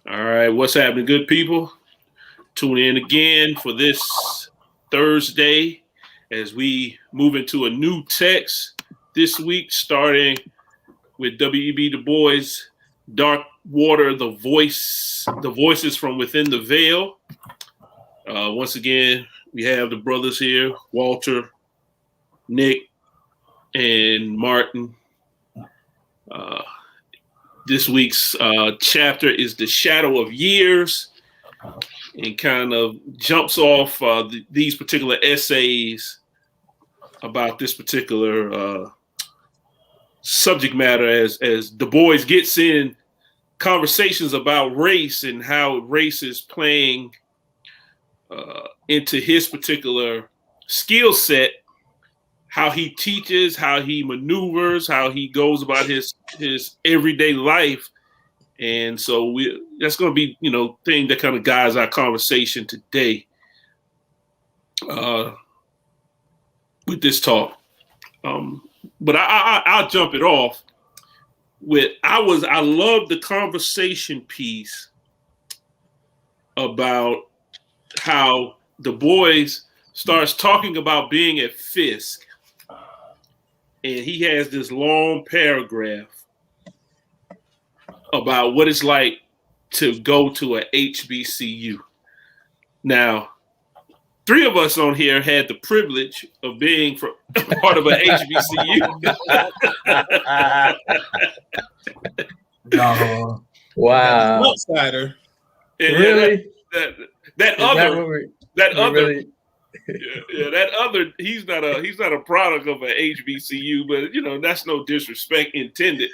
All right, what's happening, good people? Tune in again for this Thursday as we move into a new text this week, starting with W.E.B. DuBois, Darkwater, the voices from within the veil. Once again, we have the brothers here, Walter, Nick, and Martin. This week's chapter is The Shadow of Years, and kind of jumps off these particular essays about this particular subject matter as DuBois gets in conversations about race and how race is playing into his particular skill set, how he teaches, how he maneuvers, how he goes about his everyday life. And so that's going to be, thing that kind of guides our conversation today with this talk. But I'll jump it off with, I love the conversation piece about how DuBois starts talking about being at Fisk. And he has this long paragraph about what it's like to go to a HBCU. Now, three of us on here had the privilege of being part of an HBCU. No. Wow. Outsider. Really? That other. Yeah, that other, he's not a product of an HBCU, but that's no disrespect intended.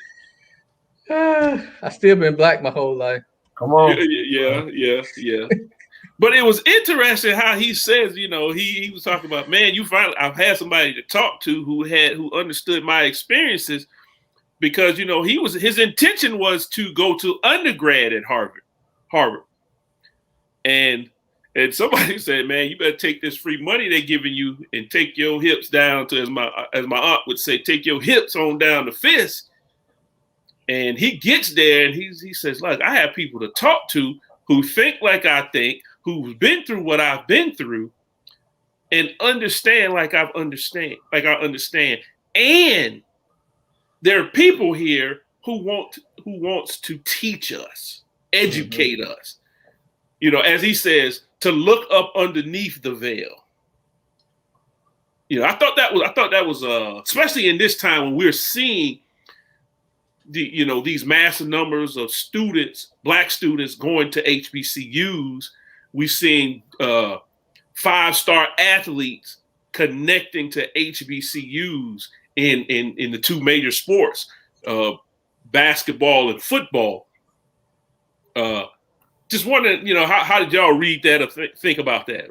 I still been black my whole life. Come on. Yeah. But it was interesting how he says, he was talking about, man, I've had somebody to talk to who understood my experiences, because his intention was to go to undergrad at Harvard. And somebody said, man, you better take this free money they're giving you and take your hips down to, as my aunt would say, take your hips on down to Fisk. And he gets there and he says, look, I have people to talk to who think like I think, who've been through what I've been through, and understand like I understand. And there are people here who wants to teach us, educate us. As he says, to look up underneath the veil. I thought that was especially in this time when we're seeing these massive numbers of students, black students going to HBCUs. We've seen 5-star athletes connecting to HBCUs in the two major sports, basketball and football. Just wondering, how did y'all read that or think about that?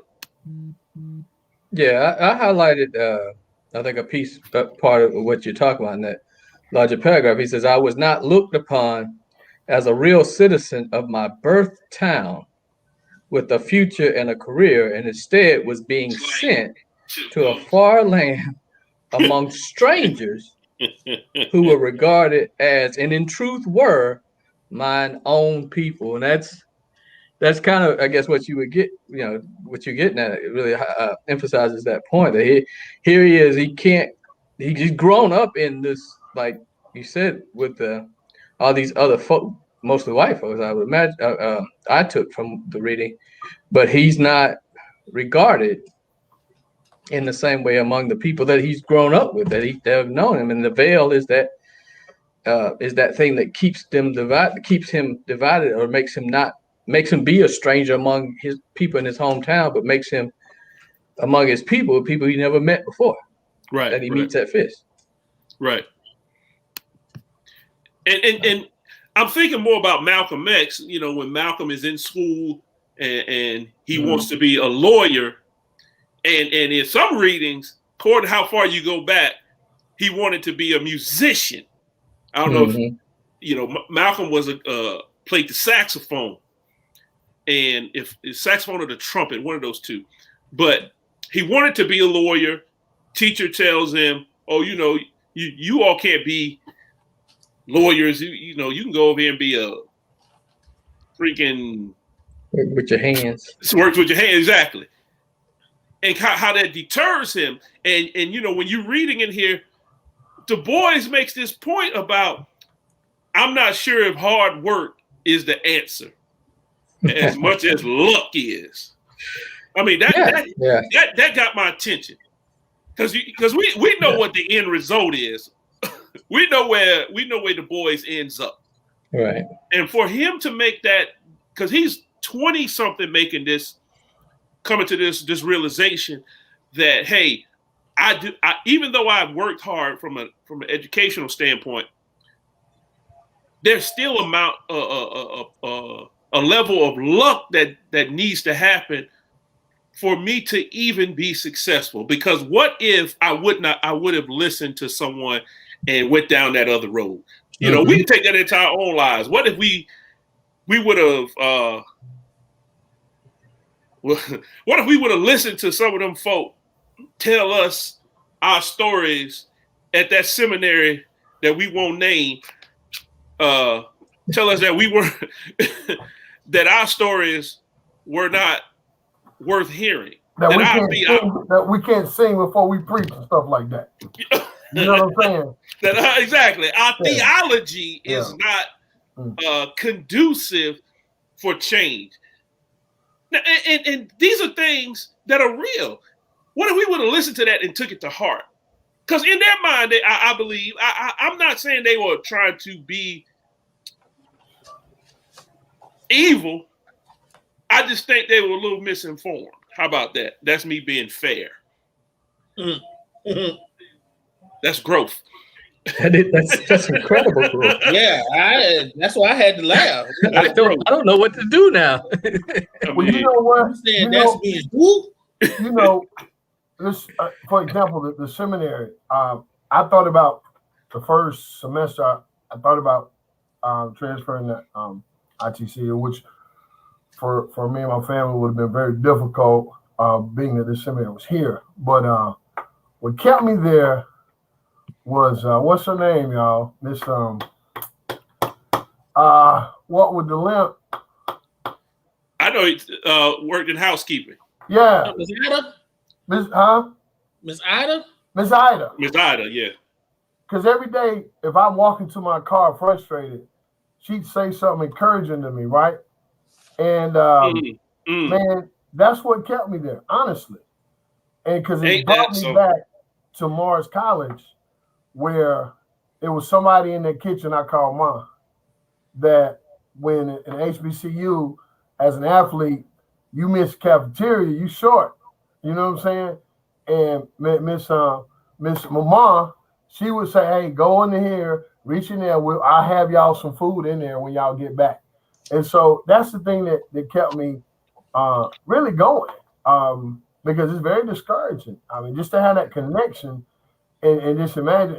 Yeah, I highlighted, I think, a piece, part of what you're talking about in that larger paragraph. He says, I was not looked upon as a real citizen of my birth town with a future and a career, and instead was being sent to a far land among strangers who were regarded as, and in truth were, mine own people. And that's kind of, I guess, what you would get, what you're getting at. It really emphasizes that point that here he is. He's grown up in this, like you said, with all these other folk, mostly white folks, I would imagine, I took from the reading, but he's not regarded in the same way among the people that he's grown up with, that have known him. And the veil is that thing that keeps him divided, or makes him be a stranger among his people in his hometown, but makes him among his people he never met before. Right. That he meets at Fisk. Right. And I'm thinking more about Malcolm X, when Malcolm is in school and he wants to be a lawyer. And in some readings, according to how far you go back, he wanted to be a musician. I don't know if, Malcolm was played the saxophone. And if it's saxophone or the trumpet, one of those two. But he wanted to be a lawyer. Teacher tells him, oh, you all can't be lawyers. You can go over here and be freaking with your hands. works with your hands, exactly. And how that deters him. And when you're reading in here, DuBois makes this point about, I'm not sure if hard work is the answer as much as luck is. I mean, that got my attention. Because we know what the end result is. we know where DuBois ends up. Right. And for him to make that, because he's 20 something coming to this realization that, hey, even though I've worked hard from an educational standpoint, there's still a level of luck that needs to happen for me to even be successful. Because what if I would have listened to someone and went down that other road? We can take that into our own lives. What if we would have what if we would have listened to some of them folk tell us our stories at that seminary that we won't name, tell us that we were that our stories were not worth hearing. That we can't sing before we preach and stuff like that. You know what I'm saying? Exactly. Our theology is not conducive for change. Now, and these are things that are real. What if we would have listened to that and took it to heart? Because in their mind, I believe, I'm not saying they were trying to be evil. I just think they were a little misinformed. How about that? That's me being fair. Mm-hmm. That's growth. That's incredible growth. Yeah, that's why I had to laugh. I don't know what to do now. Well, you know what? You saying that's being who? You know, this, for example, the seminary. I thought about the first semester. I thought about transferring to ITC, which for me and my family would have been very difficult, being that this seminary was here. But what kept me there was what's her name, y'all? Miss what with the limp? I know he worked in housekeeping. Yeah. Miss Ida? Miss Ida? Miss Ida, yeah. Because every day, if I walk into my car frustrated, she'd say something encouraging to me, right? And man, that's what kept me there, honestly. And because it brought me back to Morris College, where it was somebody in that kitchen I called Mom. That when in HBCU, as an athlete, you miss cafeteria, you short. You know what I'm saying? And Miss Mama, she would say, "Hey, go into here, reach in there. I'll have y'all some food in there when y'all get back." And so that's the thing that kept me really going, because it's very discouraging. I mean, just to have that connection and just imagine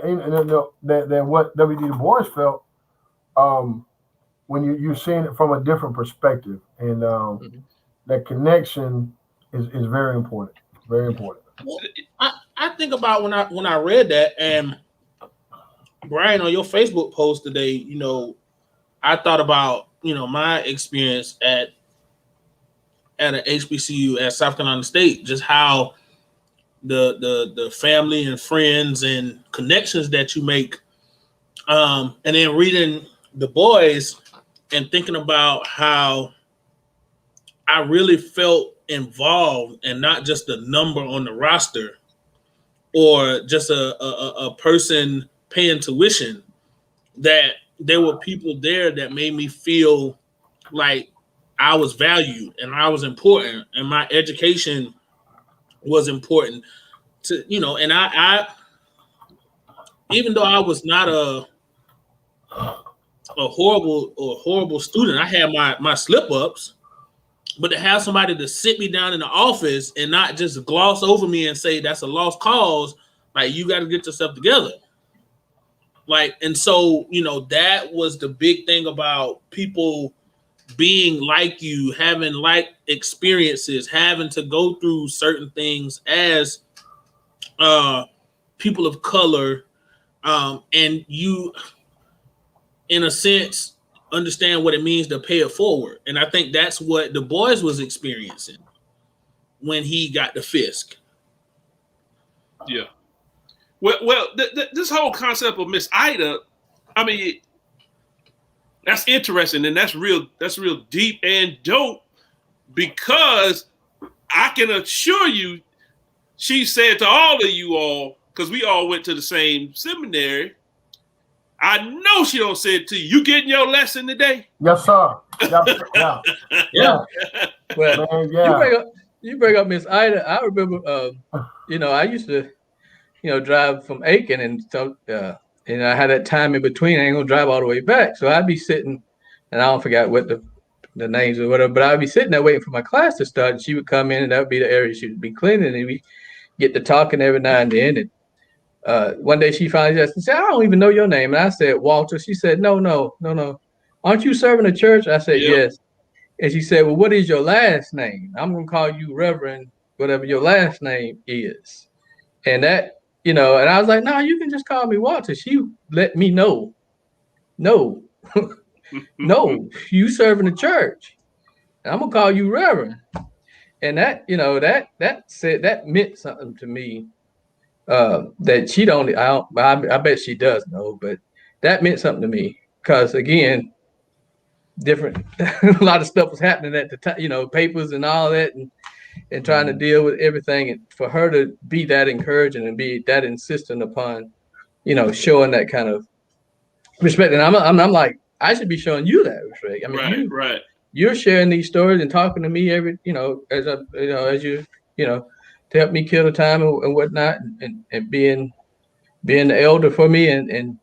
that what W.E.B. Du Bois felt when you're seeing it from a different perspective, and that connection is very important. Very important. Well, I think about when I read that, and Brian, on your Facebook post today, I thought about my experience at an HBCU at South Carolina State, just how the family and friends and connections that you make, and then reading DuBois and thinking about how I really felt involved and not just a number on the roster or just a person paying tuition, that there were people there that made me feel like I was valued and I was important and my education was important to, and I even though I was not a horrible student, I had my slip ups. But to have somebody to sit me down in the office and not just gloss over me and say that's a lost cause, like, you got to get yourself together. Like, and so, that was the big thing about people being like you, having like experiences, having to go through certain things as people of color, and you, in a sense, understand what it means to pay it forward. And I think that's what DuBois was experiencing when he got the Fisk. Yeah. Well, this whole concept of Miss Ida, I mean, that's interesting, and that's real deep and dope, because I can assure you, she said to all of you all, because we all went to the same seminary, I know she don't say it to you. You getting your lesson today? Yes, sir. Yeah. Well, Man, yeah. you bring up Miss Ida. I remember, I used to, drive from Aiken, and so, and I had that time in between. I ain't gonna drive all the way back, so I'd be sitting, and I don't forget what the names or whatever, but I'd be sitting there waiting for my class to start. And she would come in, and that would be the area she would be cleaning, and we get to talking every now and then. And one day she finally just said, "I don't even know your name," and I said, "Walter." She said, "No. Aren't you serving the church?" I said, "Yes." And she said, "Well, what is your last name? I'm gonna call you Reverend, whatever your last name is." And that. And I was like, "No, you can just call me Walter." She let me know. No, no, you serving the church. And I'm gonna call you Reverend. And that, that meant something to me. That she don't. I bet she does know, but that meant something to me, because again, different. A lot of stuff was happening at the time. Papers and all that, and trying to deal with everything, and for her to be that encouraging and be that insistent upon, showing that kind of respect. And I'm like, I should be showing you that respect. I mean, you're sharing these stories and talking to me every, as you to help me kill the time and whatnot, and being the elder for me, and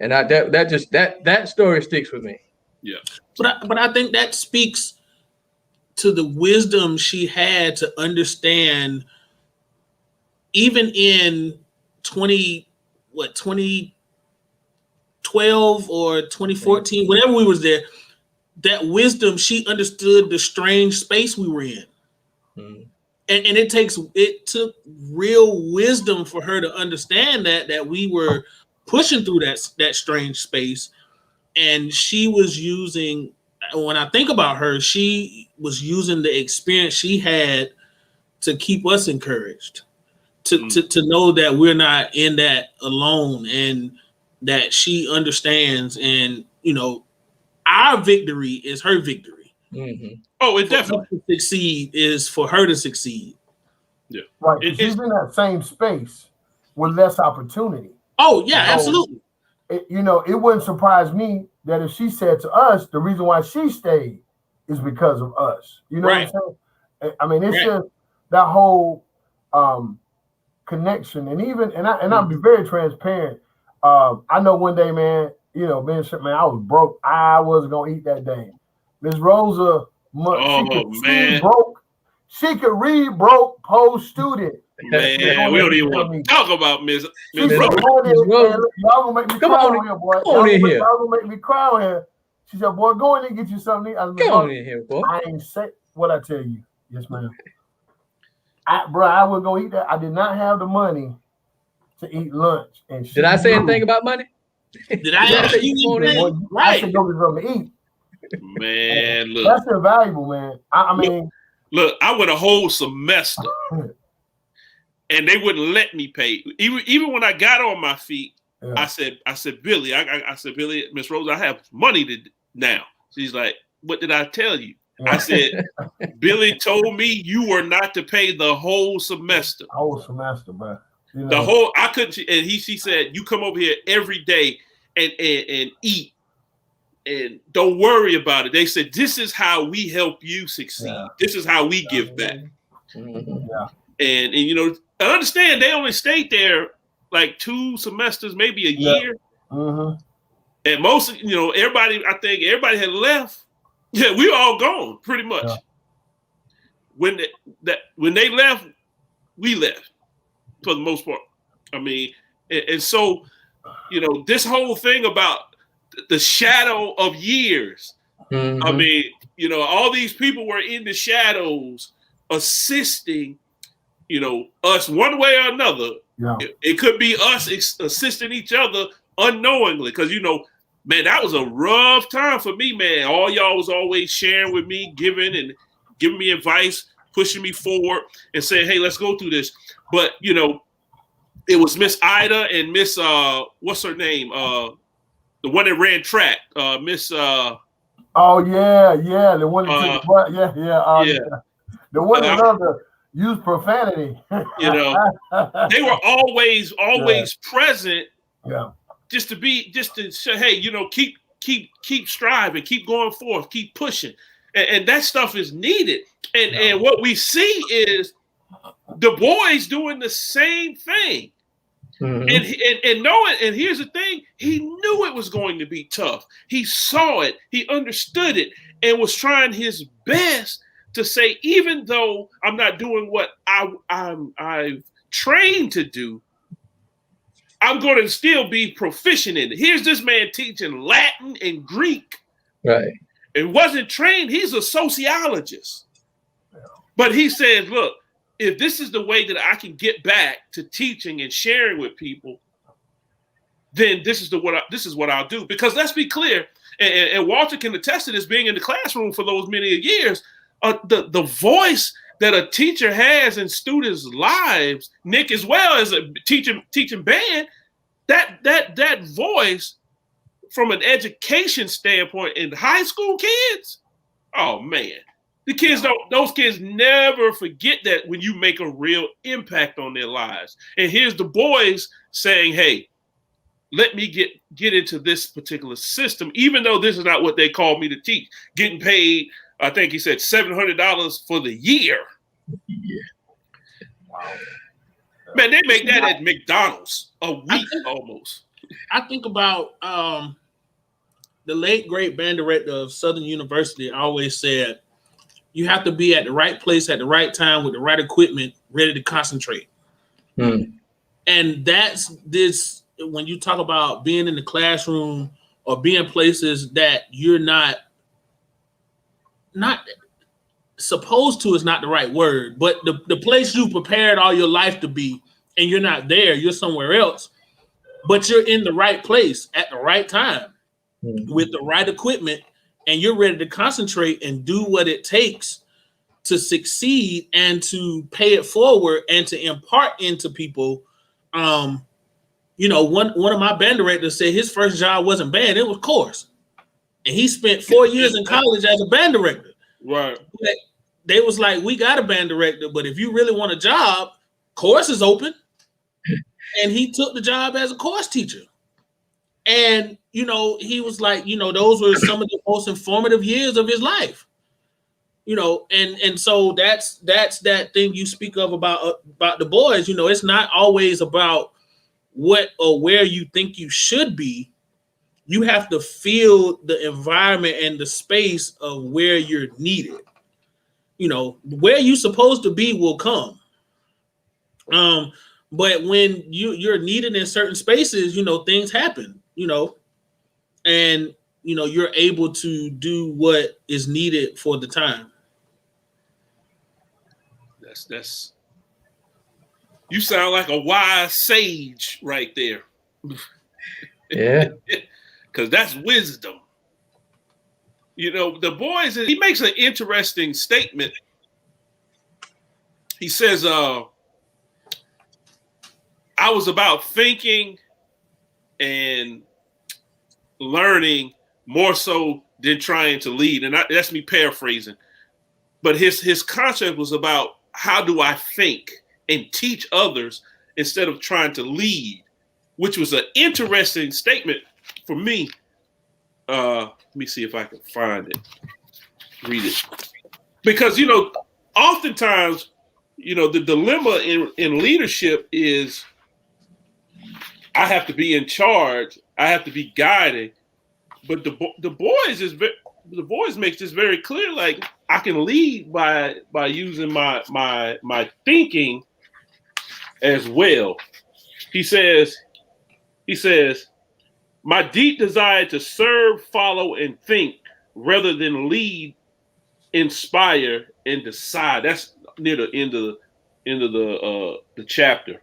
that story sticks with me. Yeah. But I think that speaks to the wisdom she had to understand, even in 2012 or 2014, whenever we was there, that wisdom, she understood the strange space we were in. Mm-hmm. And it took real wisdom for her to understand that we were pushing through that strange space. And she was using, when I think about her, she was using the experience she had to keep us encouraged, to know that we're not in that alone, and that she understands, and our victory is her victory. Mm-hmm. Oh, it definitely to succeed is for her to succeed. Yeah, right. She's in that same space with less opportunity. Oh yeah, absolutely. It wouldn't surprise me that if she said to us, the reason why she stayed is because of us. You know what I'm saying? I mean, it's just that whole connection, and I'll be very transparent. I know one day, man, I was broke. I wasn't gonna eat that day. Miss Rosa, she broke. She could read broke post student. Man, we don't even want to talk about Miss Rosa. Y'all gonna make me cry on here, boy. Come on in here. Y'all gonna make me cry on here. She said, "Boy, go in and get you something." I was like, "Come on in here, boy." I ain't say what I tell you. Yes, ma'am. I was gonna eat that. I did not have the money to eat lunch. And did I say anything about money? Did I ask you anything? I said go get something to eat. Man, look, that's invaluable, man. I mean, look, I went a whole semester, and they wouldn't let me pay. Even when I got on my feet, I said, Billy, I said, Billy, Miss Rose, I have money to now. She's like, "What did I tell you?" I said, "Billy told me you were not to pay the whole semester." Whole semester, bro. The whole, I couldn't. And she said, "You come over here every day and eat, and don't worry about it." They said, "This is how we help you succeed. Yeah. This is how we give back." Mm-hmm. Yeah. And I understand they only stayed there like 2 semesters, maybe a year. Mm-hmm. And most, everybody, I think everybody had left. Yeah, we were all gone pretty much. Yeah. When they left, we left for the most part. I mean, and so, this whole thing about the shadow of years. Mm-hmm. I mean, all these people were in the shadows assisting, us one way or another. Yeah. It could be us assisting each other unknowingly, because, Man, that was a rough time for me, man. All y'all was always sharing with me, giving me advice, pushing me forward, and saying, "Hey, let's go through this." But you know, it was Miss Ida and Miss what's her name? The one that ran track, Miss. Oh yeah, the one that took the butt. Yeah. The one that loved to use profanity. You know, they were always present. Yeah. Just to say, hey, you know, keep striving, keep going forth, keep pushing, and that stuff is needed. And what we see is DuBois doing the same thing. Mm-hmm. And knowing, and here's the thing, he knew it was going to be tough. He saw it, he understood it, and was trying his best to say, even though I'm not doing what I've trained to do, I'm going to still be proficient in it. Here's this man teaching Latin and Greek. Right. It wasn't trained. He's a sociologist. But he says, look, if this is the way that I can get back to teaching and sharing with people, then this is what I'll do. Because let's be clear, and Walter can attest to this, being in the classroom for those many years, the voice that a teacher has in students' lives, Nick, as well as a teaching band, that voice from an education standpoint in high school kids, oh man. Those kids never forget that when you make a real impact on their lives. And here's DuBois saying, hey, let me get into this particular system, even though this is not what they called me to teach. Getting paid, I think he said $700 for the year. Yeah. Wow. Man, they make that at McDonald's a week almost. I think about the late great band director of Southern University always said, you have to be at the right place at the right time with the right equipment, ready to concentrate. And that's this, when you talk about being in the classroom or being places that you're not supposed to is not the right word, but the place you prepared all your life to be, and you're not there, you're somewhere else, but you're in the right place at the right time with the right equipment, and you're ready to concentrate and do what it takes to succeed and to pay it forward and to impart into people. You know, one of my band directors said his first job wasn't band, it was chorus. And he spent 4 years in college as a band director. Right. But they was like, we got a band director, but if you really want a job, chorus is open. And he took the job as a chorus teacher. And, you know, he was like, you know, those were some of the most informative years of his life. You know, and so that's that thing you speak of about DuBois. You know, it's not always about what or where you think you should be. You have to feel the environment and the space of where you're needed. You know, where you're supposed to be will come. But when you're needed in certain spaces, you know, things happen, you know, and, you know, you're able to do what is needed for the time. That's you sound like a wise sage right there. Yeah. Because that's wisdom. You know, DuBois, he makes an interesting statement. He says, I was about thinking and learning more so than trying to lead. And that's me paraphrasing. But his concept was about how do I think and teach others instead of trying to lead, which was an interesting statement for me. Let me see if I can find it. Read it. Because, you know, oftentimes, you know, the dilemma in leadership is I have to be in charge. I have to be guiding. But DuBois makes this very clear. Like, I can lead by using my thinking as well. He says, my deep desire to serve, follow, and think rather than lead, inspire, and decide. That's near the end of the chapter.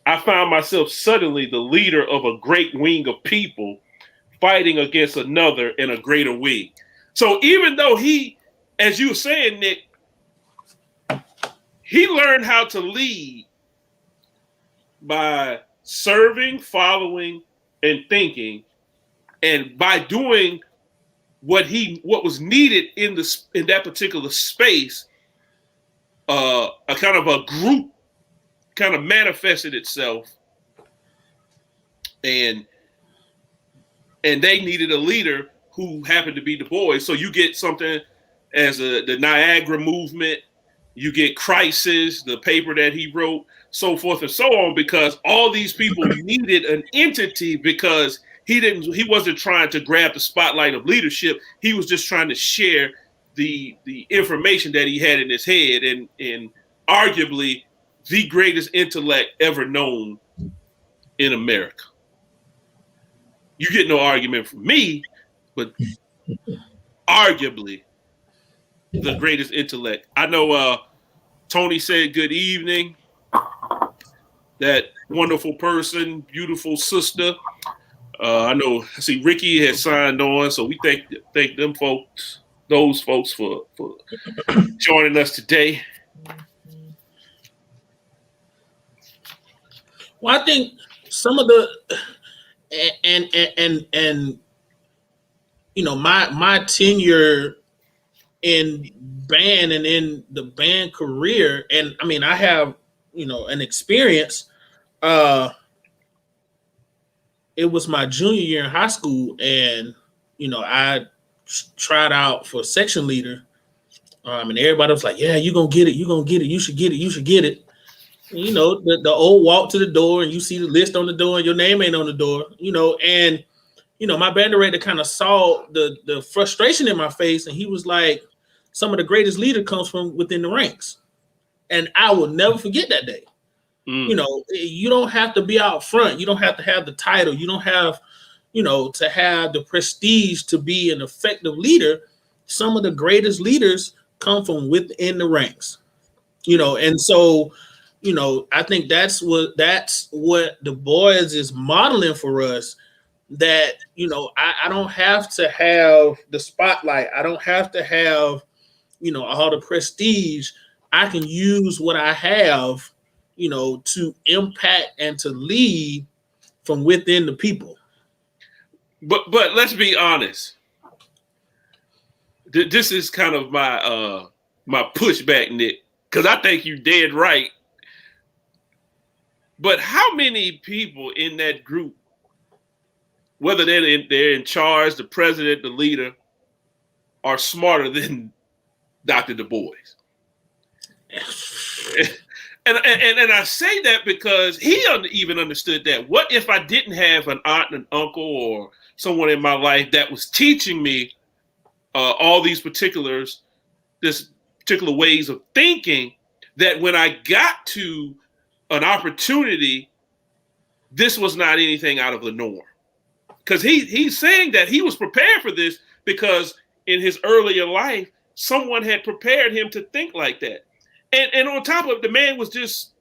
I found myself suddenly the leader of a great wing of people, fighting against another in a greater way. So even though he, as you were saying, Nick, he learned how to lead by serving, following, and thinking, and by doing what was needed in that particular space. A kind of a group kind of manifested itself, and they needed a leader who happened to be DuBois. So you get something as the Niagara movement, you get Crisis, the paper that he wrote, so forth and so on, because all these people needed an entity, because he wasn't trying to grab the spotlight of leadership. He was just trying to share the information that he had in his head, and arguably the greatest intellect ever known in America. You get no argument from me, but arguably the greatest intellect. I know Tony said good evening. That wonderful person, beautiful sister. I see Ricky has signed on, so we thank them folks, those folks for joining us today. Well, I think some of the and you know, my tenure in band and in the band career, and I mean, I have, you know, an experience. It was my junior year in high school, and you know, I tried out for section leader. And everybody was like, "Yeah, you're gonna get it. You're gonna get it. You should get it. You should get it." You know, the old walk to the door, and you see the list on the door, and your name ain't on the door. You know, and you know, my band director kind of saw the frustration in my face, and he was like, "Some of the greatest leader comes from within the ranks," and I will never forget that day. You know, you don't have to be out front. You don't have to have the title. You don't have, you know, to have the prestige to be an effective leader. Some of the greatest leaders come from within the ranks, you know, and so, you know, I think that's what DuBois is modeling for us. That, you know, I don't have to have the spotlight. I don't have to have, you know, all the prestige. I can use what I have, you know, to impact and to lead from within the people. But let's be honest. This is kind of my pushback, Nick, because I think you're dead right. But how many people in that group, whether they're in charge, the president, the leader, are smarter than Dr. DuBois? And I say that because he even understood that. What if I didn't have an aunt and uncle or someone in my life that was teaching me all these particular ways of thinking, that when I got to an opportunity, this was not anything out of the norm? Because he's saying that he was prepared for this because in his earlier life, someone had prepared him to think like that. And on top of it, the man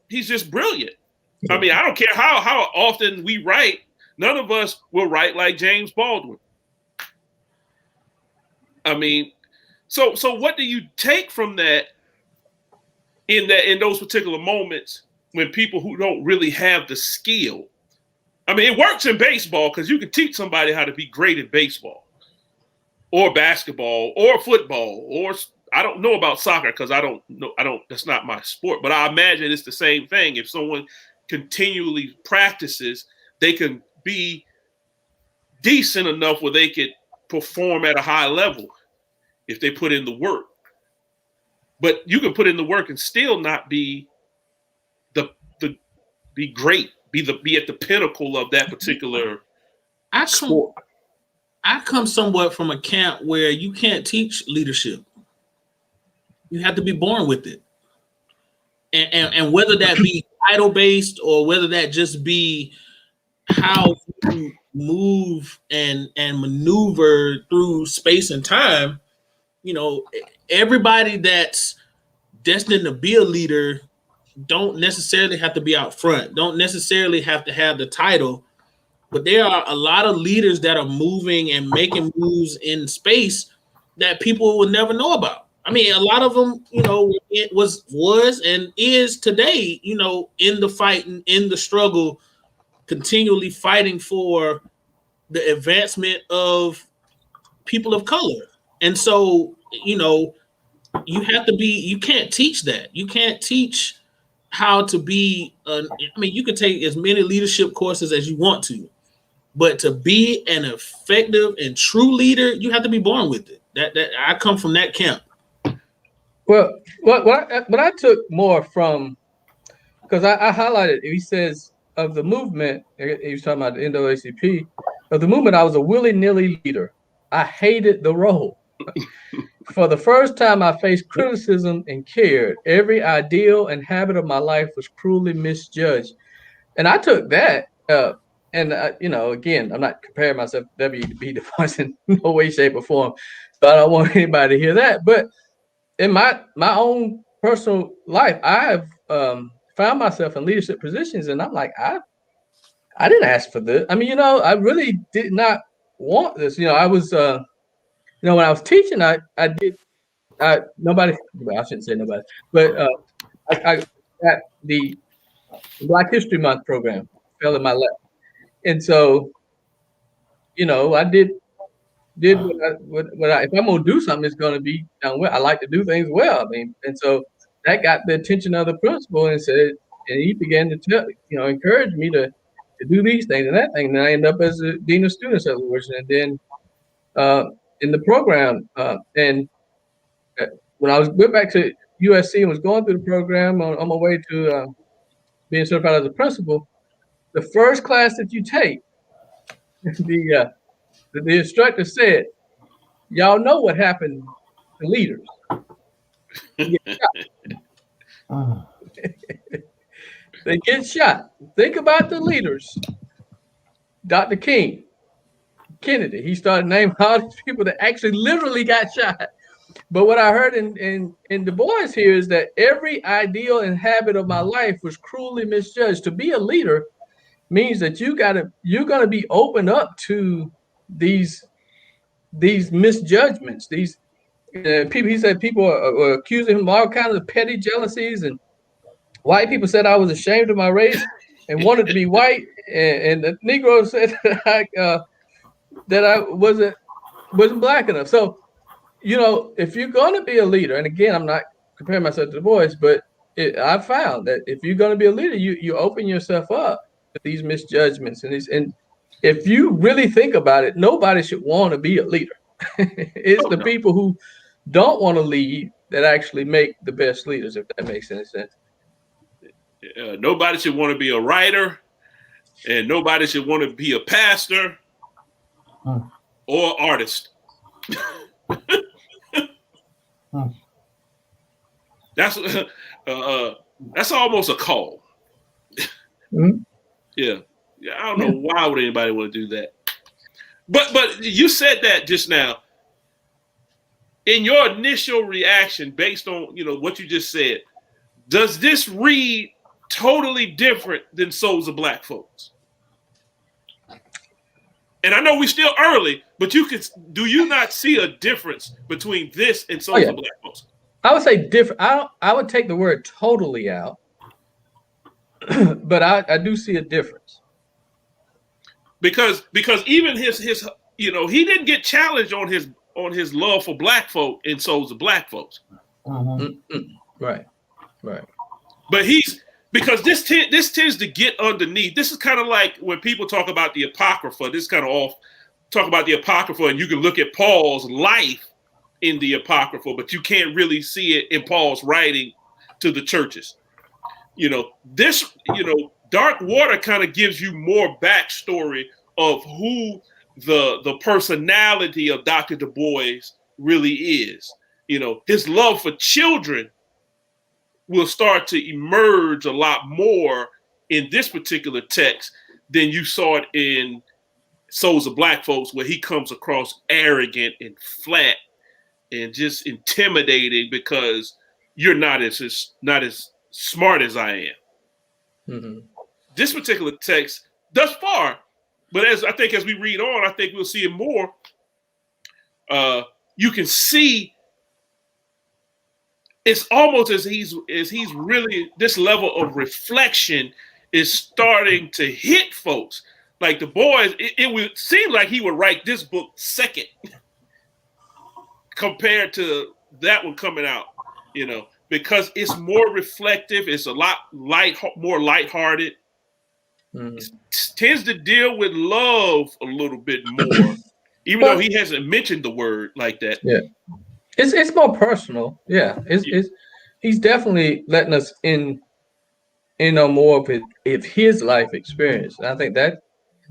he's just brilliant. I mean, I don't care how often we write, none of us will write like James Baldwin. I mean, so what do you take from that in those particular moments when people who don't really have the skill? I mean, it works in baseball because you can teach somebody how to be great at baseball or basketball or football, or I don't know about soccer because I don't, that's not my sport, but I imagine it's the same thing. If someone continually practices, they can be decent enough where they could perform at a high level if they put in the work. But you can put in the work and still not be be great, be at the pinnacle of that particular sport. I come somewhat from a camp where you can't teach leadership. You have to be born with it. And whether that be title based or whether that just be how you move and maneuver through space and time, you know, everybody that's destined to be a leader don't necessarily have to be out front, don't necessarily have to have the title. but there are a lot of leaders that are moving and making moves in space that people will never know about. I mean, a lot of them, it was and is today, in the fight and in the struggle, continually fighting for the advancement of people of color. And so, you have to be, you can't teach that. You can't teach how to be, you can take as many leadership courses as you want to, but to be an effective and true leader, you have to be born with it. That I come from that camp. Well, what I took more from, because I highlighted, he says of the movement, he was talking about the NAACP, of the movement, I was a willy-nilly leader. I hated the role. For the first time, I faced criticism and cared. Every ideal and habit of my life was cruelly misjudged. And I took that, again, I'm not comparing myself to W.E.B. DuBois in no way, shape, or form. So I don't want anybody to hear that. But in my own personal life, I've found myself in leadership positions, and I'm like, I didn't ask for this. I mean, I really did not want this. I was, when I was teaching, nobody, well, I shouldn't say nobody, but I at the Black History Month program fell in my lap, and so, I did what I, if I'm gonna do something, it's gonna be done well. I like to do things well. I mean, and so that got the attention of the principal, and he began to encourage me to do these things and that thing. And I ended up as a dean of students at Lewisham, and then in the program, and when I went back to USC and was going through the program on my way to being certified as a principal, the first class that you take, the instructor said, "Y'all know what happened to leaders. They get shot." They get shot. Think about the leaders. Dr. King, Kennedy, he started naming all these people that actually literally got shot. But what I heard in DuBois here is that every ideal and habit of my life was cruelly misjudged. To be a leader means that you're gonna be open up to these misjudgments. These people. He said people are accusing him of all kinds of petty jealousies, and white people said I was ashamed of my race and wanted to be white, and the Negro said that I wasn't black enough. So, if you're going to be a leader, and again, I'm not comparing myself to DuBois, but I found that if you're going to be a leader, you open yourself up to these misjudgments, and if you really think about it, nobody should want to be a leader. It's the people who don't want to lead that actually make the best leaders, if that makes any sense. Nobody should want to be a writer, and nobody should want to be a pastor or artist. That's almost a call. Yeah, I don't know why would anybody want to do that. But you said that just now. In your initial reaction, based on what you just said, does this read totally different than Souls of Black Folks? And I know we're still early, but do you not see a difference between this and Souls of Black Folks? I would say different. I would take the word totally out, but I do see a difference. Because even his he didn't get challenged on his love for black folk in Souls of Black Folks. Right. But because this tends to get underneath. This is kind of like when people talk about the Apocrypha. This is kind of talk about the Apocrypha, and you can look at Paul's life in the Apocrypha, but you can't really see it in Paul's writing to the churches. Darkwater kind of gives you more backstory of who the personality of Dr. DuBois really is. His love for children will start to emerge a lot more in this particular text than you saw it in Souls of Black Folks, where he comes across arrogant and flat and just intimidating because you're not as smart as I am. This particular text, thus far, but as I think as we read on, I think we'll see it more. You can see it's almost as he's really, this level of reflection is starting to hit folks. Like DuBois, it would seem like he would write this book second compared to that one coming out, because it's more reflective. It's a lot more lighthearted. It tends to deal with love a little bit more, even though he hasn't mentioned the word like that. Yeah. It's more personal. Yeah. He's definitely letting us in on more of his life experience. And I think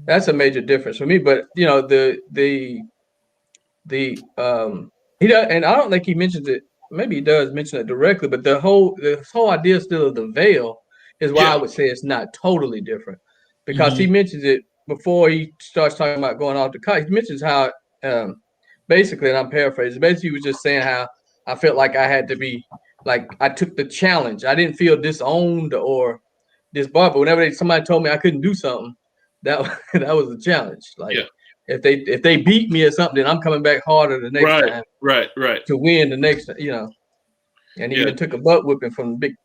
that's a major difference for me. But he does, and I don't think he mentions it. Maybe he does mention it directly, but this whole idea still of the veil is why I would say it's not totally different, because he mentions it before he starts talking about going off to college. He mentions how basically, and I'm paraphrasing, basically he was just saying how I felt like I had to be, like, I took the challenge. I didn't feel disowned or disbarred, but whenever somebody told me I couldn't do something, that was a challenge. Like, if they beat me or something, then I'm coming back harder the next time. Right. To win the next, And he even took a butt whipping from the big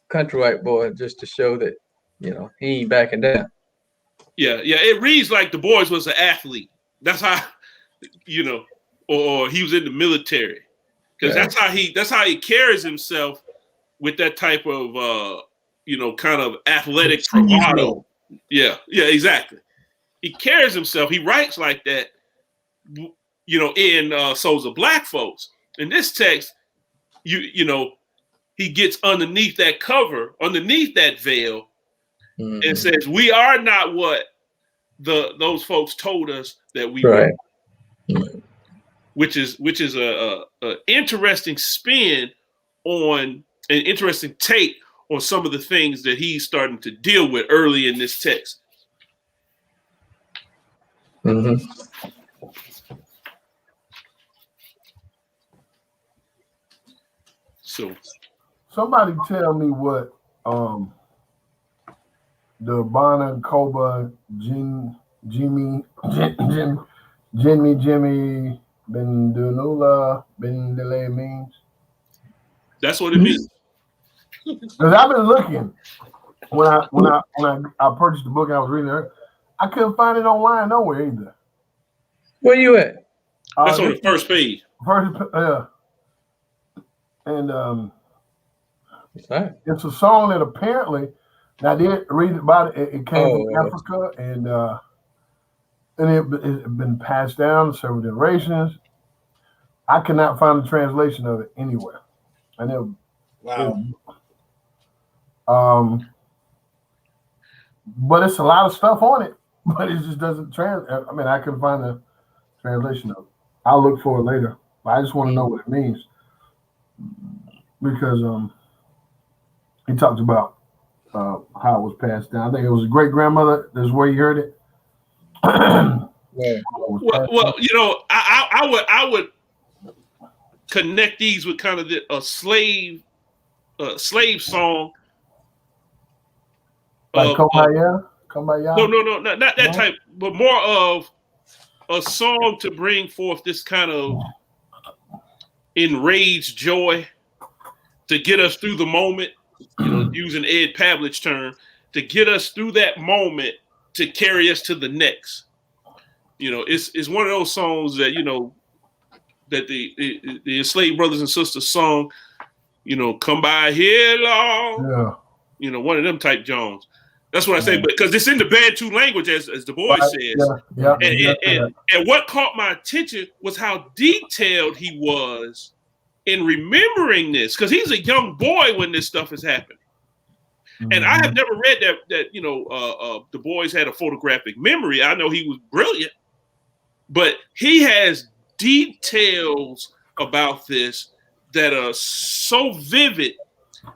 country white boy just to show that, he ain't backing down. Yeah. It reads like DuBois was an athlete. That's how, or he was in the military, because that's how he carries himself with that type of kind of athletic bravado. Yeah, exactly. He carries himself. He writes like that. In Souls of Black Folks. In this text, he gets underneath that cover, underneath that veil, and says, "We are not what those folks told us that we were." Which is a interesting spin on an interesting take on some of the things that he's starting to deal with early in this text. So, somebody tell me what the Bana Koba Jimmy Bendunula Bendele means. That's what it means. Because I've been looking when I purchased the book and I was reading it, I couldn't find it online nowhere either. Where you at? That's on the first page. And it's a song that apparently, I did read about it. It came from Africa, and it's been passed down several generations. I could not find a translation of it anywhere. I never. Wow. But it's a lot of stuff on it, but it just doesn't translate. I mean, I couldn't find the translation of it. I'll look for it later. But I just want to know what it means, because he talked about how it was passed down. I think it was a great grandmother. That's where you heard it. Well, I would connect these with kind of a slave song. Like Kumbaya? No, not that type, but more of a song to bring forth this kind of enraged joy, to get us through the moment, using Ed Pavlich's term, to get us through that moment, to carry us to the next. It's one of those songs that, that the enslaved brothers and sisters sung, come by here, Lord. Yeah. One of them type Jones. That's what I say, because it's in the Bantu language, as DuBois says. And what caught my attention was how detailed he was in remembering this, because he's a young boy when this stuff is happening. And I have never read that DuBois had a photographic memory. I know he was brilliant, but he has details about this that are so vivid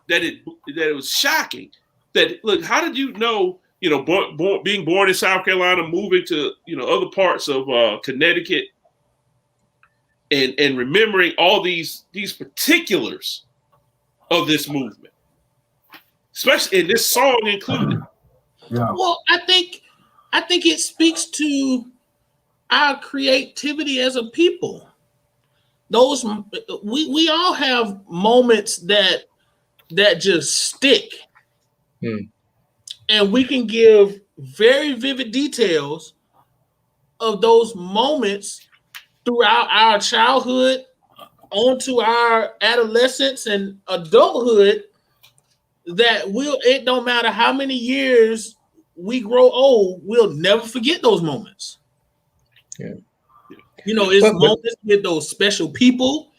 that it was shocking. That, look, how did you know, being born in South Carolina, moving to, other parts of Connecticut, and remembering all these particulars of this movement, especially in this song included. Yeah. Well, I think I think it speaks to our creativity as a people. Those we all have moments that just stick, and we can give very vivid details of those moments throughout our childhood onto our adolescence and adulthood, that it don't matter how many years we grow old, we'll never forget those moments. Yeah. You know, it's moments with those special people.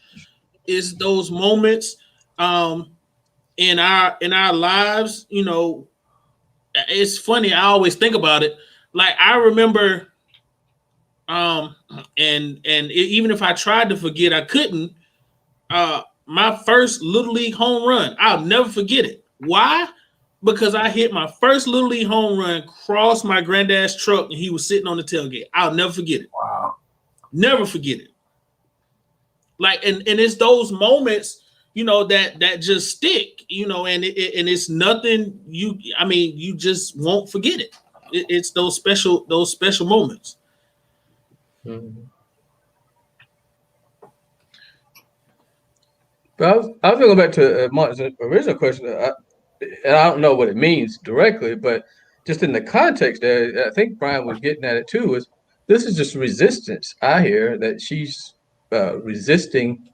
It's those moments in our lives. You know, it's funny. I always think about it. Like I remember, and even if I tried to forget, I couldn't. My first Little League home run, I'll never forget it. Why? Because I hit my first Little League home run, crossed my granddad's truck, and he was sitting on the tailgate. I'll never forget it. Wow. Never forget it. Like, and it's those moments, you know, that just stick, you know, and it's nothing you just won't forget it. It's those special moments. Mm-hmm. But I was going to go back to Martin's original question, and I don't know what it means directly, but just in the context there, I think Brian was getting at it too, is this is just resistance. I hear that she's resisting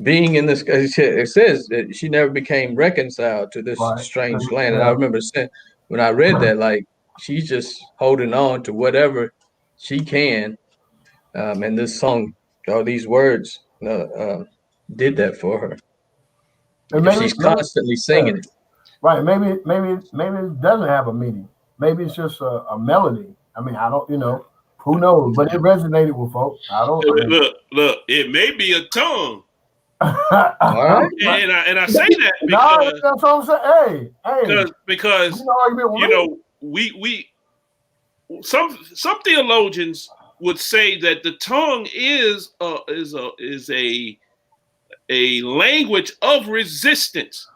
being in this. It says that she never became reconciled to this strange land. And I remember saying, when I read that, like, she's just holding on to whatever she can. And this song, all these words, did that for her. And maybe, she's constantly singing it. Right. Maybe it doesn't have a meaning. Maybe it's just a melody. I mean, I don't, who knows? But it resonated with folks. Look, it may be a tongue. All right. And I say that because that's what I'm saying. Hey. Because we some theologians would say that the tongue is a language of resistance.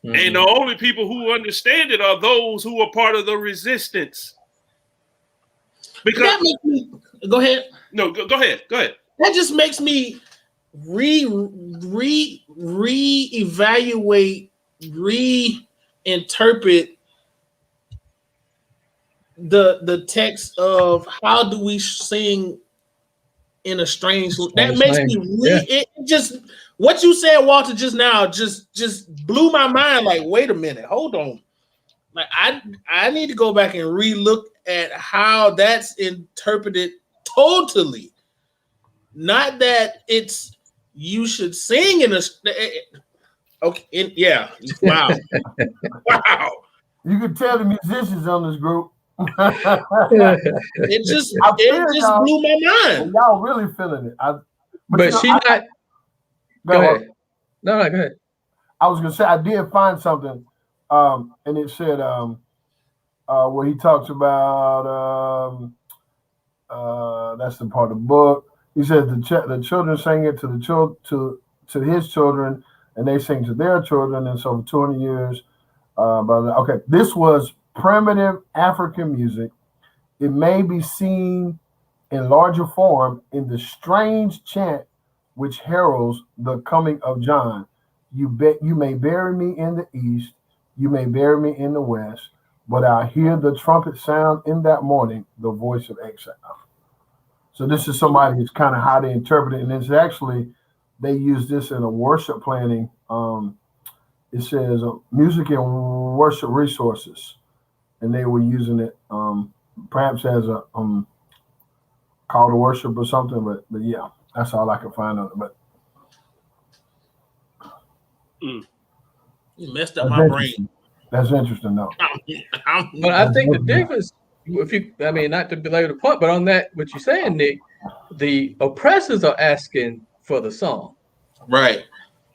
Mm-hmm. And the only people who understand it are those who are part of the resistance. Because that makes me go ahead. No, go ahead. That just makes me reevaluate, reinterpret the text of how do we sing in a strange. That makes me it just. What you said, Walter, just now, just blew my mind. Like, wait a minute, hold on. Like, I need to go back and relook at how that's interpreted totally. Not that it's you should sing in a. Okay, yeah, wow, wow. You can tell the musicians on this group. it just blew my mind. Y'all really feeling it. But she not. Go ahead. No, go ahead. I was gonna say I did find something, and it said where he talks about that's the part of the book. He says the children sang it to his children, and they sing to their children, and so for 200 years. This was primitive African music. It may be seen in larger form in the strange chant which heralds the coming of John. You may bury me in the east, you may bury me in the west, but I hear the trumpet sound in that morning, the voice of exile. So this is somebody who's kind of how they interpret it, and it's actually they use this in a worship planning. It says music and worship resources, and they were using it perhaps as a call to worship or something. But yeah. That's all I can find on it, but you messed up my brain. That's interesting, though. But I think the difference, not to belabor the point, but on that, what you're saying, Nick, the oppressors are asking for the song, right?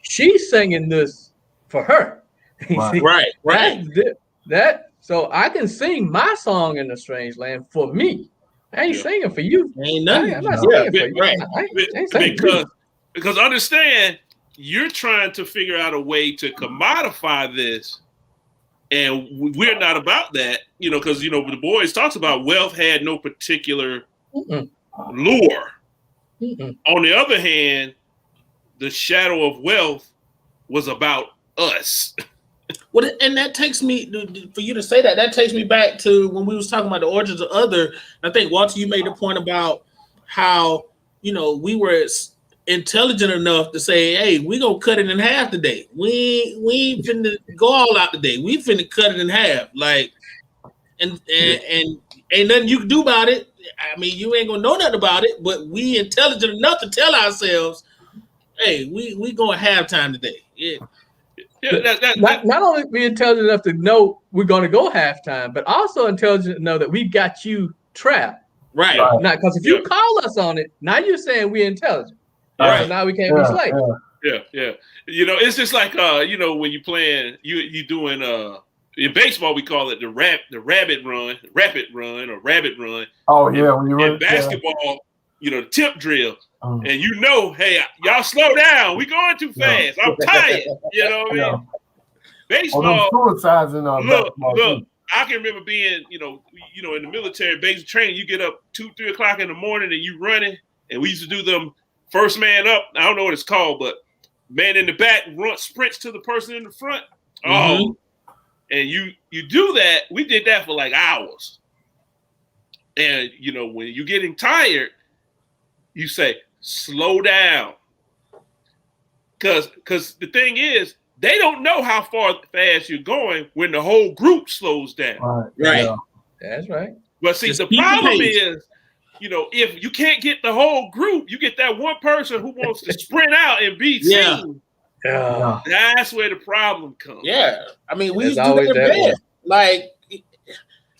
She's singing this for her, right. That so I can sing my song in a strange land for me. I ain't singing for you. Ain't nothing. I'm not singing for you. Right. Because understand, you're trying to figure out a way to commodify this And we're not about that, because the boys talks about wealth had no particular lure. On the other hand, the shadow of wealth was about us. Well, and that takes me, for you to say that takes me back to when we was talking about the origins of other. I think, Walter, you made the point about how, we were intelligent enough to say, hey, we gonna cut it in half today. We ain't finna go all out today. We finna cut it in half. Like, and ain't nothing you can do about it. I mean, you ain't gonna know nothing about it, but we intelligent enough to tell ourselves, hey, we going halftime today. Yeah. Not only be intelligent enough to know we're going to go halftime, but also intelligent enough that we got you trapped. Right. Now, because if you call us on it, now you're saying we're intelligent. Right. So now we can't be slaves. Yeah. It's just like when you playing, you doing in baseball we call it the rapid run, or rabbit run. Oh yeah, when you in basketball, the tip drill. And hey, y'all slow down. We going too fast. I'm tired. You know what I mean? Baseball. Suicides in look. I can remember being, in the military, basic training. You get up 2-3 o'clock in the morning and you running. And we used to do them first man up. I don't know what it's called, but man in the back sprints to the person in the front. Oh, and you do that. We did that for like hours. And when you're getting tired, you say, slow down. Because the thing is, they don't know how fast you're going when the whole group slows down. Right. Yeah. That's right. But see, the problem is, if you can't get the whole group, you get that one person who wants to sprint out and be seen. Yeah. That's where the problem comes. Yeah. I mean, we used to do that in bed. Like,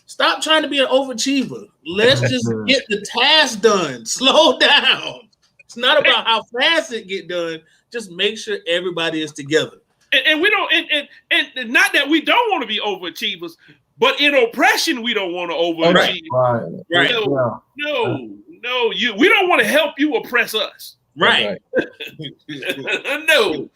stop trying to be an overachiever. Let's just get the task done. Slow down. It's not about how fast it get done. Just make sure everybody is together. And we don't, and not that we don't want to be overachievers, but in oppression we don't want to overachieve. Right. No, we don't want to help you oppress us. Right. No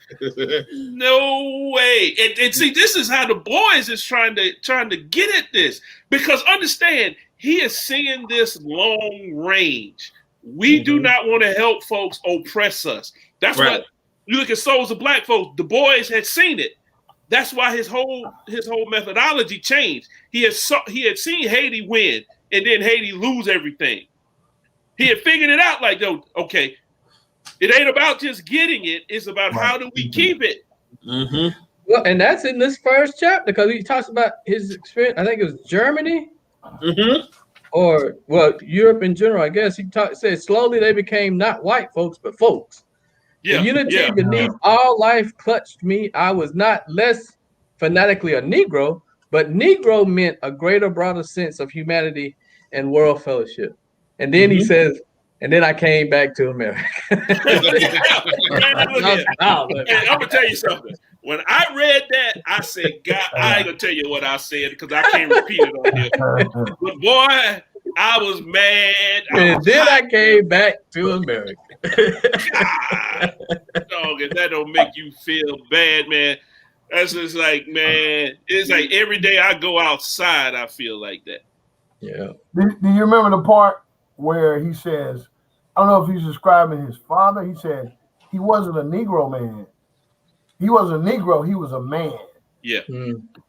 way. And see, this is how the boys is trying to get at this, because understand, he is seeing this long range. We do not want to help folks oppress us. That's what you look at Souls of Black folks. DuBois had seen it. That's why his whole methodology changed. He had seen Haiti win and then Haiti lose everything. He had figured it out like, okay, it ain't about just getting it. It's about how do we keep it. Well, and that's in this first chapter, because he talks about his experience. I think it was Germany, or Europe in general. I guess he said slowly they became not white folks but folks. The unity beneath all life clutched me. I was not less fanatically a Negro, but Negro meant a greater, broader sense of humanity and world fellowship. And then he says, and then I came back to America. And I'm gonna tell you something. When I read that, I said, God, I ain't gonna tell you what I said because I can't repeat it on here. But boy, I was mad. I came back to America. God, dog, if that don't make you feel bad, man, that's just like, man, it's like every day I go outside, I feel like that. Yeah. Do you remember the part where he says, I don't know if he's describing his father. He said he wasn't a Negro man. He wasn't a Negro. He was a man. Yeah.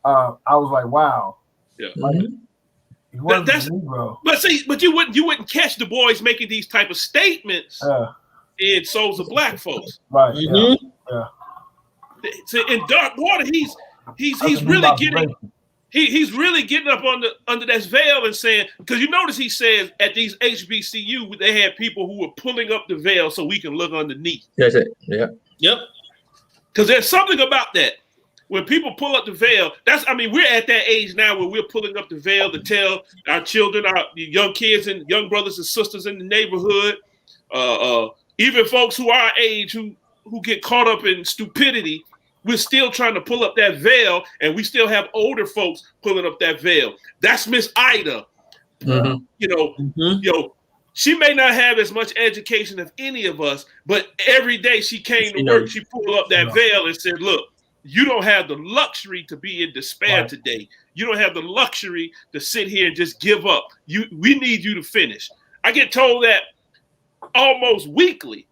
I was like, wow. Yeah. He wasn't a Negro. But you wouldn't catch the boys making these type of statements in Souls of Black folks. Right. Yeah. So in Darkwater, he's really getting. He's really getting up under that veil and saying, because you notice he says at these HBCU they had people who were pulling up the veil so we can look underneath. That's it. Yeah. Yep. Because there's something about that. When people pull up the veil, we're at that age now where we're pulling up the veil to tell our children, our young kids and young brothers and sisters in the neighborhood, even folks who are our age who get caught up in stupidity. We're still trying to pull up that veil, and we still have older folks pulling up that veil. That's Miss Ida. She may not have as much education as any of us, but every day she came to work, she pulled up that veil and said, look, you don't have the luxury to be in despair today. You don't have the luxury to sit here and just give up. We need you to finish. I get told that almost weekly.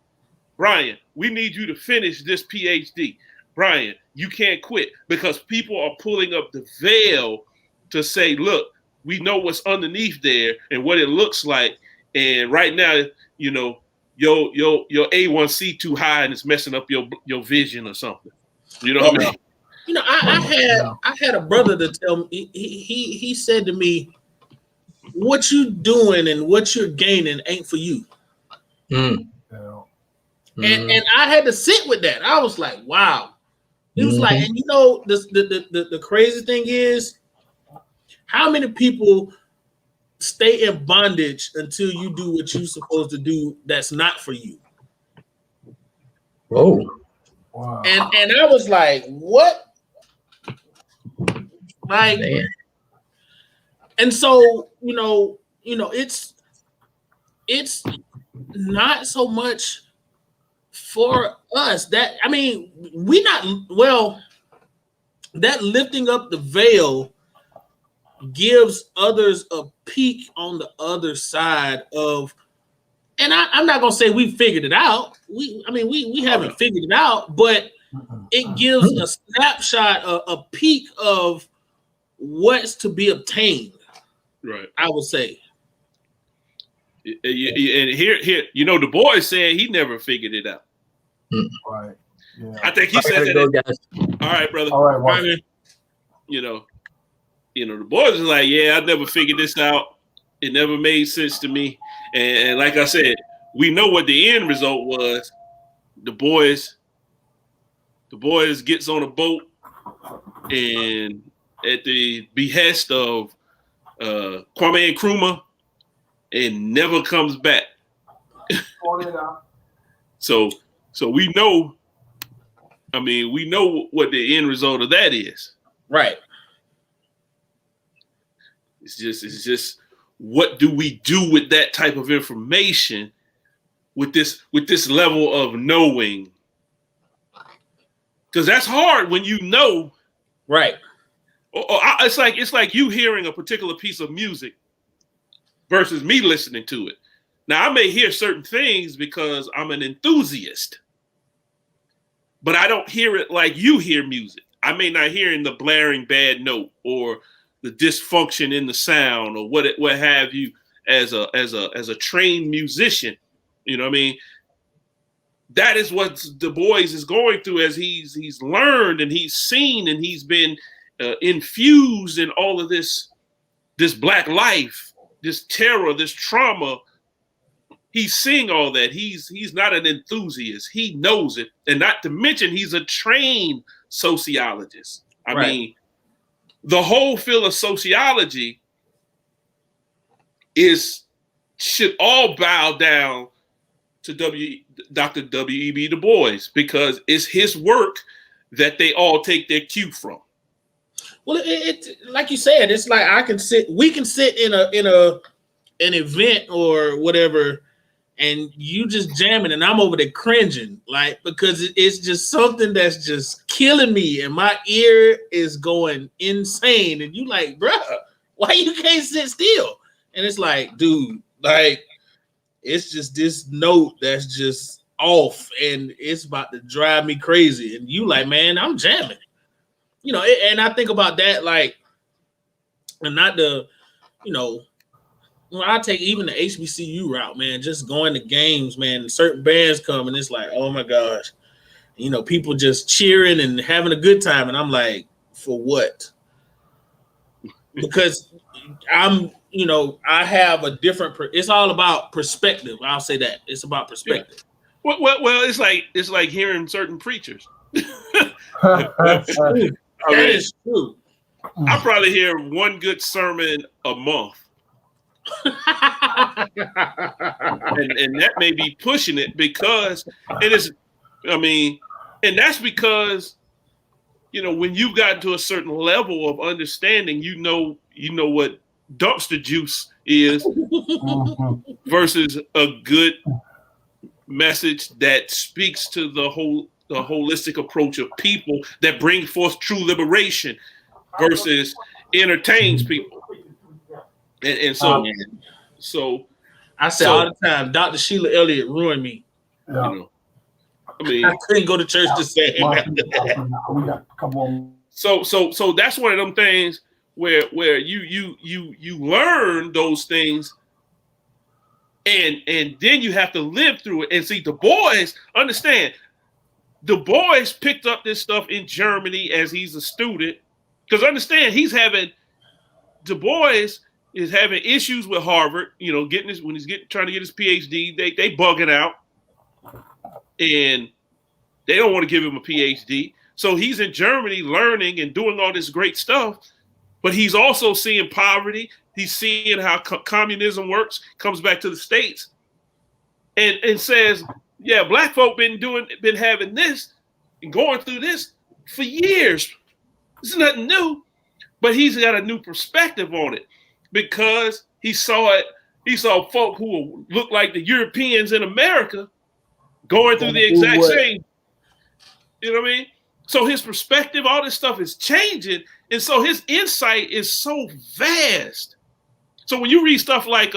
Brian, we need you to finish this PhD. Brian, you can't quit, because people are pulling up the veil to say, look, we know what's underneath there and what it looks like. And right now, you know, your A1C too high and it's messing up your vision or something. You know what I mean? You know, I had a brother to tell me, he said to me, what you doing and what you're gaining ain't for you. And I had to sit with that. I was like, wow. He was like, and you know, the crazy thing is, how many people stay in bondage until you do what you're supposed to do that's not for you? Whoa. Wow. And I was like, what? Like, man. And so, you know, it's not so much for us that, I mean, that lifting up the veil gives others a peek on the other side of, and I'm not gonna say we figured it out. We haven't figured it out, but it gives a snapshot, a peek of what's to be obtained. Right. I would say. And here, you know, DuBois said he never figured it out. Right. Yeah. I think he said that. All right, brother. All right, you know, DuBois is like, yeah, I never figured this out. It never made sense to me. And like I said, we know what the end result was. DuBois gets on a boat, and at the behest of Kwame Nkrumah, and never comes back. So we know. I mean, we know what the end result of that is. Right. It's just what do we do with that type of information, with this level of knowing? Because that's hard when you know. Right. It's like you hearing a particular piece of music versus me listening to it. Now, I may hear certain things because I'm an enthusiast, but I don't hear it like you hear music. I may not hear in the blaring bad note or the dysfunction in the sound or what have you as a trained musician. You know what I mean? That is what DuBois is going through as he's learned and he's seen and he's been infused in all of this Black life, this terror, this trauma. He's seeing all that. He's not an enthusiast. He knows it. And not to mention, he's a trained sociologist. I mean, the whole field of sociology should all bow down to Dr. W.E.B. Du Bois, because it's his work that they all take their cue from. Well, it like you said, it's like we can sit in an event or whatever, and you just jamming, and I'm over there cringing, like, because it's just something that's just killing me, and my ear is going insane, and you like, bruh, why you can't sit still? And it's like, dude, like, it's just this note that's just off, and it's about to drive me crazy, and you like, man, I'm jamming, you know. And I think about that, like, and not the, you know. Well, I take even the HBCU route, man, just going to games, man, certain bands come and it's like, oh my gosh, you know, people just cheering and having a good time. And I'm like, for what? Because I have a different, it's all about perspective. I'll say that. It's about perspective. Yeah. Well, it's like hearing certain preachers. That is true. I probably hear one good sermon a month. and that may be pushing it, because it is, I mean, and that's because, you know, when you've gotten to a certain level of understanding, you know what dumpster juice is versus a good message that speaks to the whole holistic approach of people that bring forth true liberation versus entertains people. And so, I say all the time, Dr. Sheila Elliott ruined me. Yeah. You know, I mean, I couldn't go to church the same. So that's one of them things where you learn those things, and then you have to live through it. And see, DuBois, understand, DuBois picked up this stuff in Germany as he's a student, because understand DuBois is having issues with Harvard. You know, when he's trying to get his PhD, they bugging out, and they don't want to give him a PhD. So he's in Germany learning and doing all this great stuff, but he's also seeing poverty. He's seeing how communism works, comes back to the States, and says, yeah, black folk been having this and going through this for years. This is nothing new, but he's got a new perspective on it because he saw it. He saw folk who look like the Europeans in America going through the exact same. You know what I mean? So his perspective, all this stuff is changing. And so his insight is so vast. So when you read stuff like,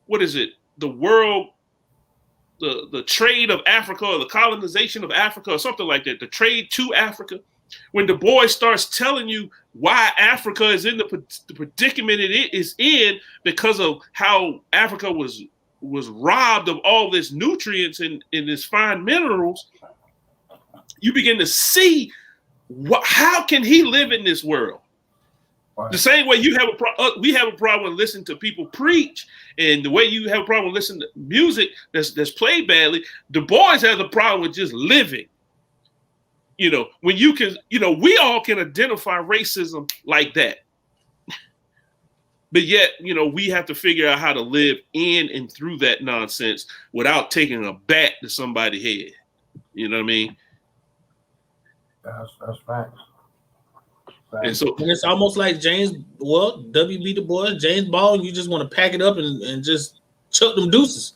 what is it? The world, the trade of Africa, or the colonization of Africa, or something like that, the trade to Africa. When DuBois starts telling you why Africa is in the predicament it is in because of how Africa was robbed of all this nutrients and this fine minerals, you begin to see how can he live in this world? Right. The same way we have a problem with listening to people preach, and the way you have a problem with listening to music that's played badly, DuBois has a problem with just living. You know, when you can, you know, we all can identify racism like that. But yet, you know, we have to figure out how to live in and through that nonsense without taking a bat to somebody's head. You know what I mean? That's facts. And it's almost like W.B. Du Bois, James Baldwin, you just want to pack it up and just chuck them deuces.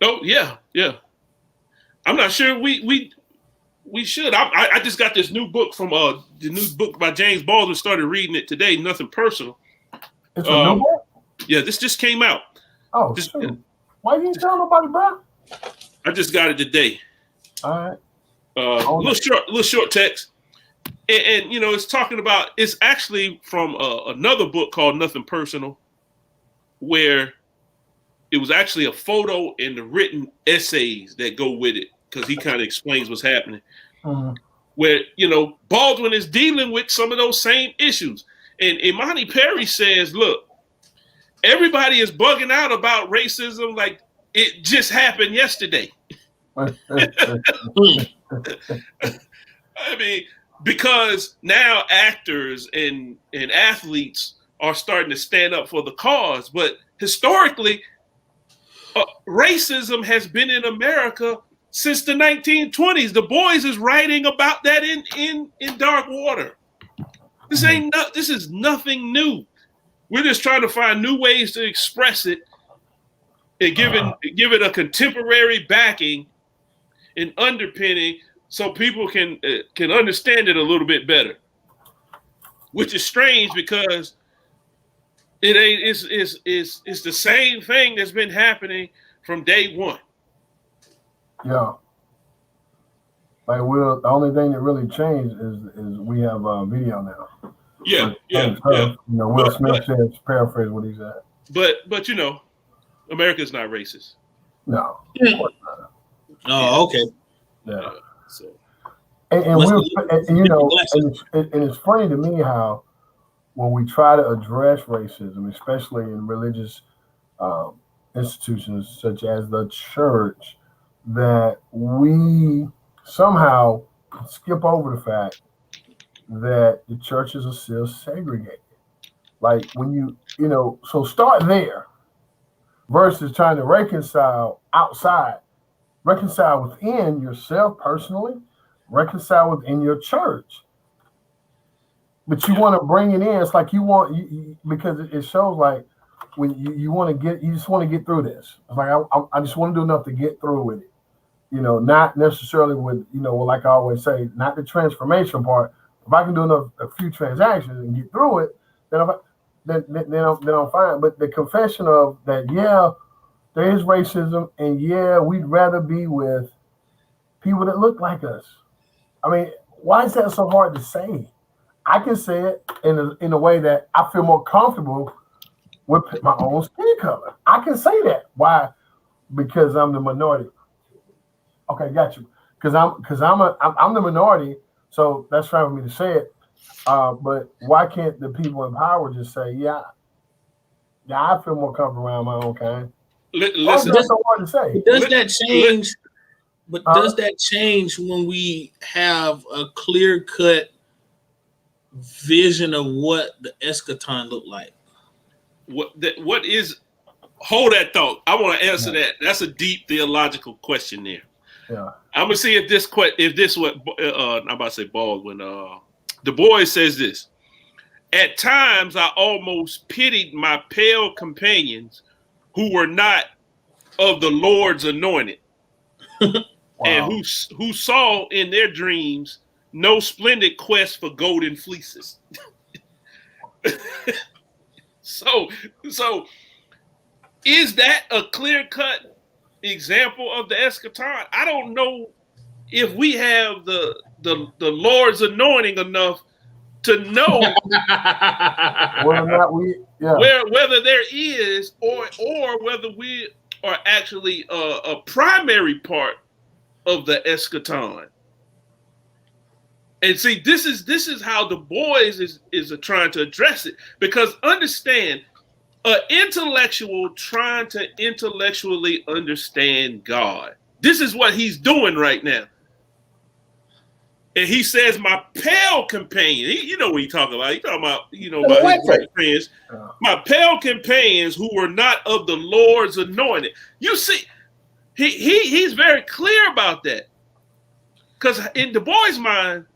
Oh, yeah. I'm not sure we should. I just got this new book from the new book by James Baldwin, started reading it today, Nothing Personal. It's a new book? Yeah, this just came out. Oh, shoot. Why didn't you tell nobody, bro? I just got it today. All right. Little short text. And you know, it's actually from another book called Nothing Personal, where it was actually a photo and the written essays that go with it, because he kind of explains what's happening. Mm-hmm. Where, you know, Baldwin is dealing with some of those same issues. And Imani Perry says, look, everybody is bugging out about racism like it just happened yesterday. I mean, because now actors and athletes are starting to stand up for the cause. But historically, racism has been in America since the 1920s. DuBois is writing about that in Darkwater. This is nothing new. We're just trying to find new ways to express it and give it a contemporary backing and underpinning, so people can understand it a little bit better. Which is strange because it's the same thing that's been happening from day one. Yeah. Like the only thing that really changed is we have video now. Yeah. You know, Will Smith says, paraphrase what he said. But you know, America's not racist. No, of course not. Oh, okay. Yeah. So. And you know, and it's funny to me how when we try to address racism, especially in religious institutions such as the church, that we somehow skip over the fact that the churches are still segregated. Like when you know, so start there versus trying to reconcile outside, reconcile within yourself personally, reconcile within your church. But you want to bring it in. It's like you want, because it shows like when you want to get, you just want to get through this. It's like I just want to do enough to get through with it. not necessarily with, like I always say, not the transformation part. If I can do a few transactions and get through it, then I'm fine. But the confession of that, yeah, there is racism, and yeah, we'd rather be with people that look like us. I mean, why is that so hard to say? I can say it in a way that I feel more comfortable with my own skin color. I can say that. Why? Because I'm the minority. Okay, got you. Because I'm the minority, so that's fine for me to say it. But why can't the people in power just say, yeah, I feel more comfortable around my own kind? Listen, that's so hard to say. Does that change? But does that change when we have a clear-cut vision of what the eschaton look like? What is? Hold that thought. I want to answer that. That's a deep theological question there. Yeah. I'm gonna see if this what I'm about to say Baldwin. DuBois says this. At times, I almost pitied my pale companions who were not of the Lord's anointed, and who saw in their dreams no splendid quest for golden fleeces. So is that a clear-cut example of the eschaton? I don't know if we have the Lord's anointing enough to know whether there is or whether we are actually a primary part of the eschaton. And see, this is how DuBois is trying to address it, because understand, an intellectual trying to intellectually understand God. This is what he's doing right now. And he says, my pale companion, you know what he's talking about. He's talking about, about his white friends. My pale companions who were not of the Lord's anointed. You see, he's very clear about that. Because in DuBois' mind,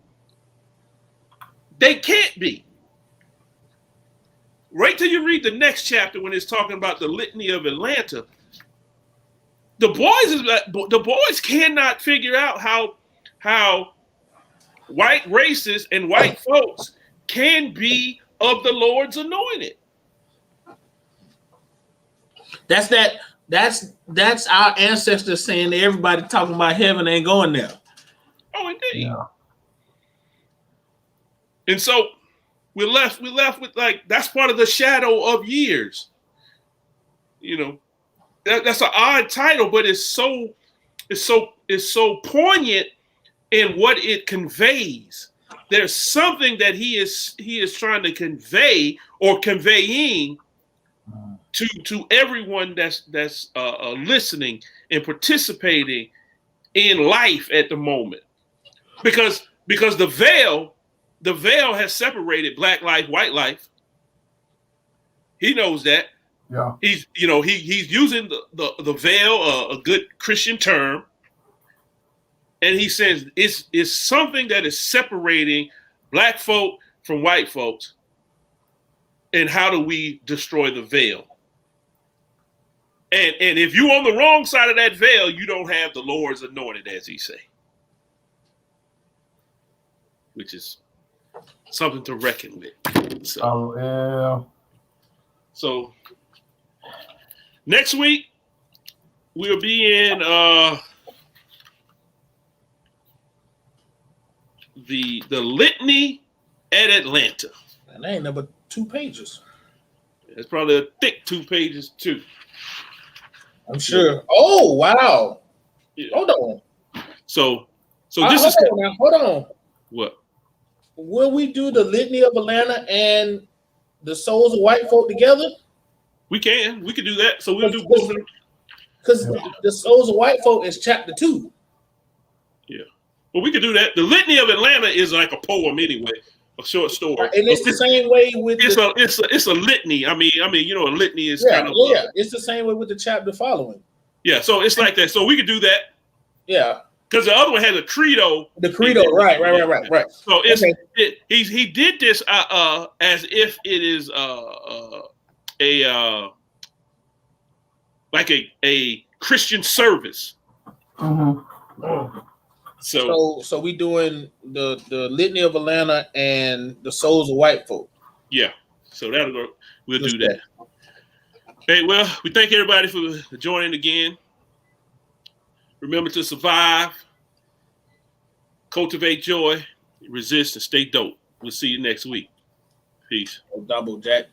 they can't be. Wait till you read the next chapter when it's talking about the litany of Atlanta. DuBois cannot figure out how white racists and white folks can be of the Lord's anointed. That's our ancestors saying that everybody talking about heaven ain't going there. Oh, indeed. Yeah. And so we're left with, like, that's part of the shadow of years. That's an odd title, but it's so poignant in what it conveys. There's something that he is trying to convey or conveying to everyone that's listening and participating in life at the moment, because the veil has separated black life, white life. He knows that. Yeah. He's using the veil, a good Christian term, and he says it's something that is separating black folk from white folks. And how do we destroy the veil? And if you're on the wrong side of that veil, you don't have the Lord's anointed, as he say, which is something to reckon with. So next week we'll be in the litany at Atlanta. And that ain't number 2 pages. It's probably a thick 2 pages too. I'm sure. Oh wow! Yeah. Hold on. So this is hold on. What? Will we do the litany of Atlanta and the souls of white folk together? We can do that. So we'll do both of them. Because the souls of white folk is chapter 2. Yeah. Well, we could do that. The litany of Atlanta is like a poem anyway, a short story. And it's the same way with it's a litany. I mean, a litany is kind of it's the same way with the chapter following. Yeah, so it's like that. So we could do that. Yeah. Because the other one has a credo. The credo, right. So he did this as if it is like a Christian service. Mm-hmm. So we doing the Litany of Atlanta and the Souls of White Folk. Yeah. So we'll do that. Hey, well, we thank everybody for joining again. Remember to survive, cultivate joy, resist, and stay dope. We'll see you next week. Peace. Double Jack.